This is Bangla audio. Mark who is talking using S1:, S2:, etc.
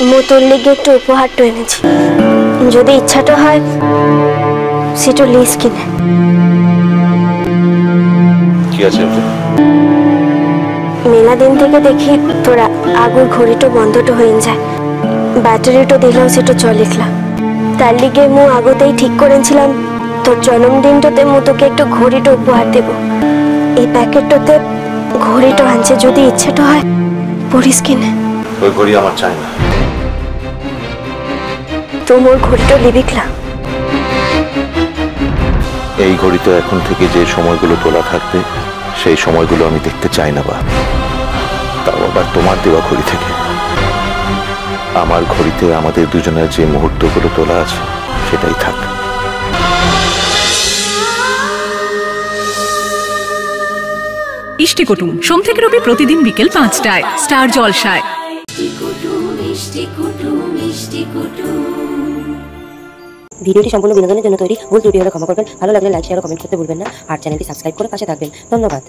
S1: মু তোর লিগে একটু উপহারটা এনেছি, যদি ইচ্ছাটা হয় সেটা লিস কিনে।
S2: কি আছে?
S1: মেলা দিন থেকে দেখি তোরা আগুর ঘড়িটা বন্ধটা হয়ে যায়, ব্যাটারিটা দিলাম সেটা চলিখলা। তার লিগে মু আগতেই ঠিক করেছিলাম তোর জন্মদিনটাতে মু তোকে একটু ঘড়িটা উপহার দেব। এই প্যাকেটটাতে ঘড়িটা আনছে, যদি ইচ্ছাটা হয় পরিস কিনে।
S2: ওই ঘড়ি আমার চাই না।
S1: তো মোর ঘড়িটা লিবিকলা।
S2: এই ঘড়িতে এখন থেকে যে সময়গুলো তোলা থাকবে সেই সময়গুলো আমি দেখতে চাই না, বা তাও আবার তোমার দেওয়া ঘড়ি থেকে। আমার ঘড়িতে আমাদের দুজনের যে মুহূর্তগুলো তোলা আছে সেটাই থাক।
S3: ইষ্টি কুটুম সোম থেকে রবি প্রতিদিন বিকেল 5টায় স্টার জলসায়।
S4: ভিডিওটি সম্পূর্ণ বিনোদনের জন্য তৈরি, ভুল ত্রুটি হলে ক্ষমা করবেন। ভালো লাগলে লাইক শেয়ার ও কমেন্ট করতে ভুলবেন না, আর চ্যানেলটি সাবস্ক্রাইব করে পাশে থাকবেন। ধন্যবাদ।